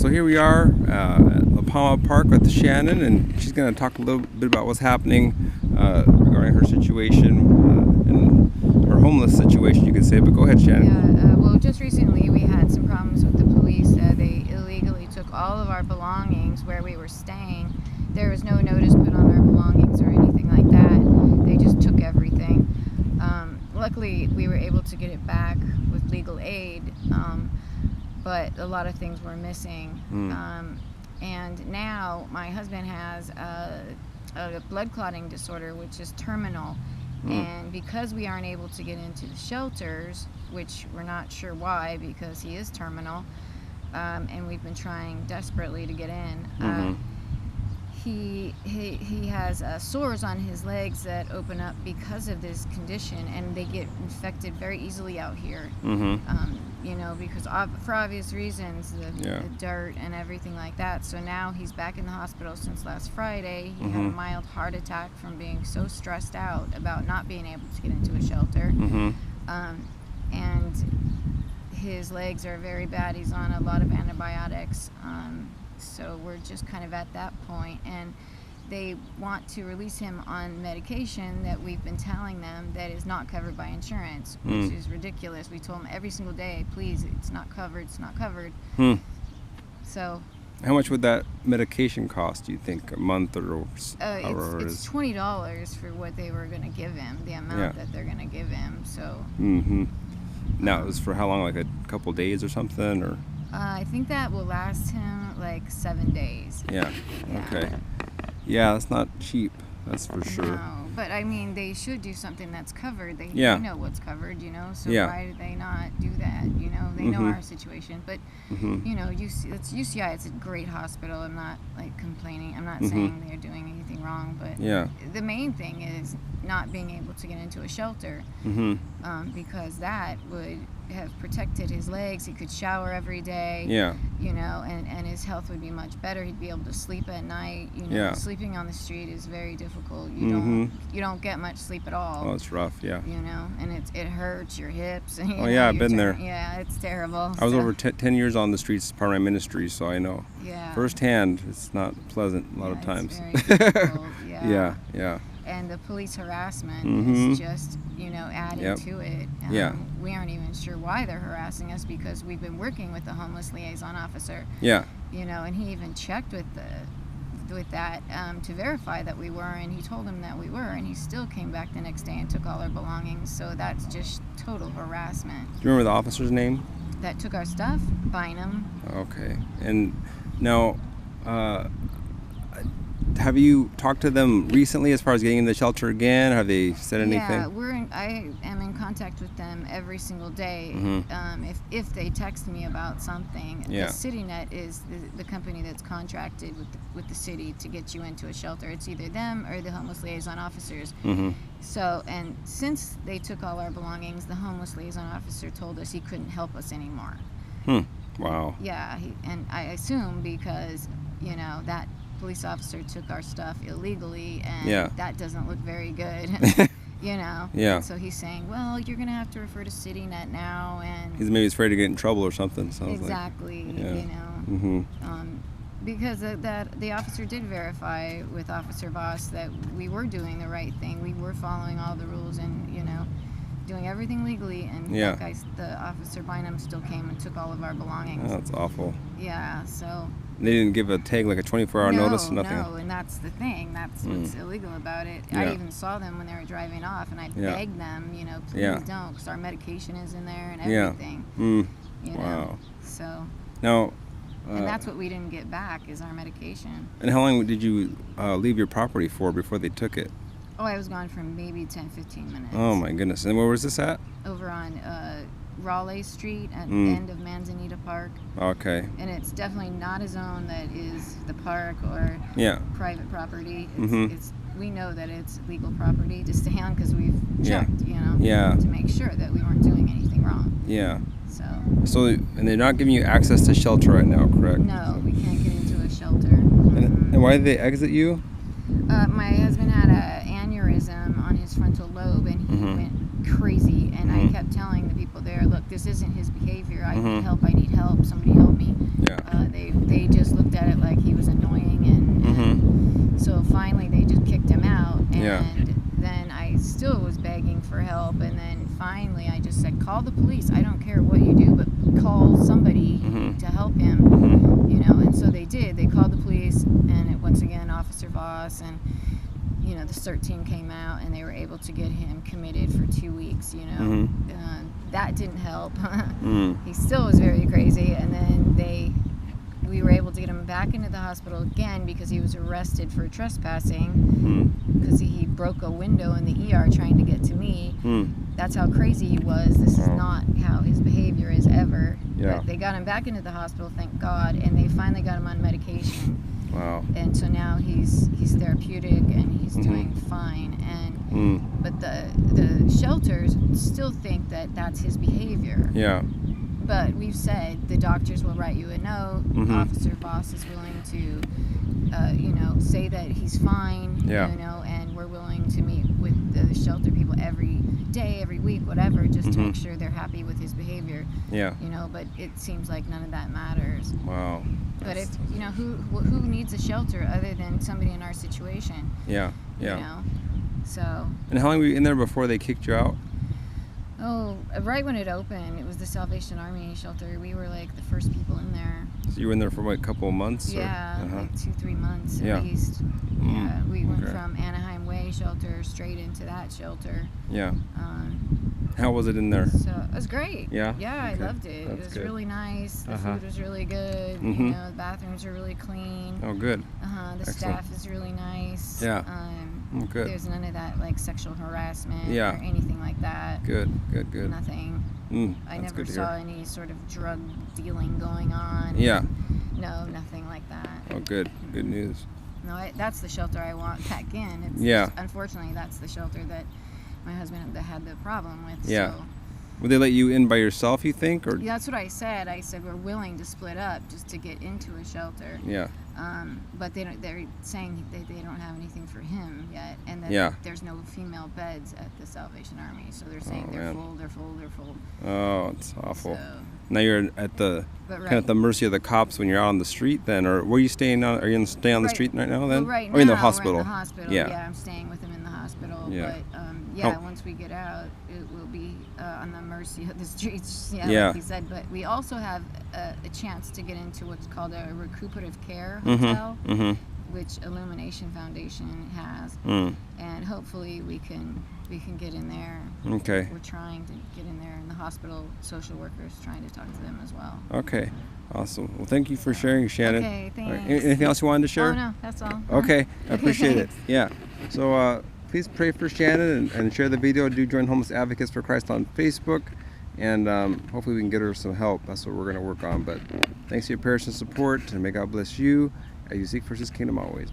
So here we are at La Palma Park with Shannon, and she's going to talk a little bit about what's happening regarding her situation and her homeless situation, you could say. But go ahead, Shannon. Yeah, well, just recently we had some problems with the police. They illegally took all of our belongings where we were staying. There was no notice put on our belongings or anything like that. They just took everything. Luckily, we were able to get it back with legal aid, but a lot of things were missing. And now my husband has a blood clotting disorder, which is terminal. And because we aren't able to get into the shelters, which we're not sure why, because he is terminal, and we've been trying desperately to get in, he has sores on his legs that open up because of this condition, and they get infected very easily out here. You know, because for obvious reasons, the dirt and everything like that. So now he's back in the hospital since last Friday. He had a mild heart attack from being so stressed out about not being able to get into a shelter. And his legs are very bad. He's on a lot of antibiotics. So we're just kind of at that point, and they want to release him on medication that we've been telling them that is not covered by insurance, which is ridiculous. We told them every single day, please, it's not covered, it's not covered. So how much would that medication cost, do you think, a month or it's $20 for what they were going to give him, the amount that they're going to give him. So now it was for how long, like a couple days or something, or I think that will last him like 7 days. Okay. Yeah, that's not cheap, that's for sure. No, but I mean, they should do something that's covered. They know what's covered, you know, so why do they not do that? You know, they know our situation, but you know, it's UCI, it's a great hospital. I'm not like complaining. I'm not saying they're doing anything wrong, but the main thing is not being able to get into a shelter, because that would have protected his legs. He could shower every day, you know, and his health would be much better. He'd be able to sleep at night. You know, sleeping on the street is very difficult. You don't get much sleep at all. Oh, it's rough. You know, and it hurts your hips. And, I've been there. Yeah, it's terrible. I was over 10 years on the streets as part of my ministry, so I know firsthand it's not pleasant a lot of times. It's very difficult. And the police harassment is just, you know, adding to it. We aren't even sure why they're harassing us, because we've been working with the homeless liaison officer. You know, and he even checked with that to verify that we were, and he told him that we were, and he still came back the next day and took all our belongings. So that's just total harassment. Do you remember the officer's name? That took our stuff? Bynum. Okay. And now, have you talked to them recently as far as getting in the shelter again? Have they said anything? Yeah, I am in contact with them every single day. If they text me about something, the CityNet is the company that's contracted with the city to get you into a shelter. It's either them or the homeless liaison officers. So, and since they took all our belongings, the homeless liaison officer told us he couldn't help us anymore. Wow. Yeah, and I assume because, you know, that police officer took our stuff illegally, and that doesn't look very good. You know. And so he's saying, well, you're gonna have to refer to CityNet now, and he's maybe afraid to get in trouble or something. Sounds exactly. Like. You know. Because the officer did verify with Officer Voss that we were doing the right thing. We were following all the rules, and you know, doing everything legally. And the officer Bynum still came and took all of our belongings. Oh, that's awful. Yeah. So. They didn't give a tag, like a 24-hour notice or nothing? No, and that's the thing. That's what's illegal about it. I even saw them when they were driving off, and I begged them, you know, please don't, because our medication is in there and everything. You know? So. Now. And that's what we didn't get back, is our medication. And how long did you leave your property for before they took it? Oh, I was gone for maybe 10-15 minutes. Oh my goodness. And where was this at? Over on Raleigh Street at the end of Manzanita Park. Okay. And it's definitely not a zone that is the park or private property. It's we know that it's legal property to stay on, because we've checked, you know, to make sure that we weren't doing anything wrong. So, and they're not giving you access to shelter right now, correct? No, we can't get into a shelter. And why did they exit you? My husband had an aneurysm on his frontal lobe, and he went crazy. And I kept telling the people there, look, this isn't his behavior. I need help. I need help. Somebody help me. They And then I still was begging for help, and then finally I just said, call the police. I don't care what you do, but call somebody to help him. You know, and so they did. They called the police, and once again, Officer Voss and the CERT team came out, and they were able to get him committed for 2 weeks. That didn't help. He still was very crazy, and then we were able to get him back into the hospital again because he was arrested for trespassing because he broke a window in the ER trying to get to me. That's how crazy he was. This is not how his behavior is ever. But they got him back into the hospital, thank God, and they finally got him on medication. Wow. And so now he's therapeutic and he's doing fine. And but the shelters still think that that's his behavior. Yeah. But we've said the doctors will write you a note. Officer Voss is willing to, say that he's fine. And we're willing to meet with the shelter people every day, every week, whatever, just to make sure they're happy with his behavior. But it seems like none of that matters. Wow. But if who needs a shelter other than somebody in our situation? So. And how long were you in there before they kicked you out? Oh, right when it opened, it was the Salvation Army shelter. We were like the first people in there. So you were in there for what, a couple of months? Yeah, like 2-3 months at least. Yeah, we went from Anaheim Way shelter straight into that shelter. Yeah. How was it in there? So it was great. Yeah? Yeah, I loved it. It was really nice. The food was really good. The bathrooms are really clean. Oh, good. The staff is really nice. Yeah. Good. There's none of that like sexual harassment or anything like that. Good. Nothing. I never saw any sort of drug dealing going on. Yeah. No, nothing like that. Oh, good. Good news. No, that's the shelter I want back in. It's just, unfortunately, that's the shelter that my husband had the problem with. Yeah. So. Would they let you in by yourself, you think? Or? Yeah, that's what I said. I said we're willing to split up just to get into a shelter. Yeah. But they're saying they don't have anything for him yet, and that there's no female beds at the Salvation Army. So they're saying they're full. Oh, it's awful. So, now you're at the kind of at the mercy of the cops when you're out on the street then, or were you staying on? Are you staying on the street right now then? Well, right or in now, the hospital? we're in the hospital. Yeah, I'm staying with him in the hospital. Yeah. But once we get out, it will be on the mercy of the streets. Like he said. But we also have a chance to get into what's called a recuperative care hotel, which Illumination Foundation has, and hopefully we can get in there. Okay. We're trying to get in there, and the hospital social workers trying to talk to them as well. Okay. Awesome. Well, thank you for sharing, Shannon. Okay, thanks. Right. Anything else you wanted to share? Oh, no, that's all. Okay, I appreciate it. Yeah. So please pray for Shannon and share the video. Do join Homeless Advocates for Christ on Facebook, and hopefully we can get her some help. That's what we're going to work on. But thanks for your prayers and support, and may God bless you as you seek first His kingdom always.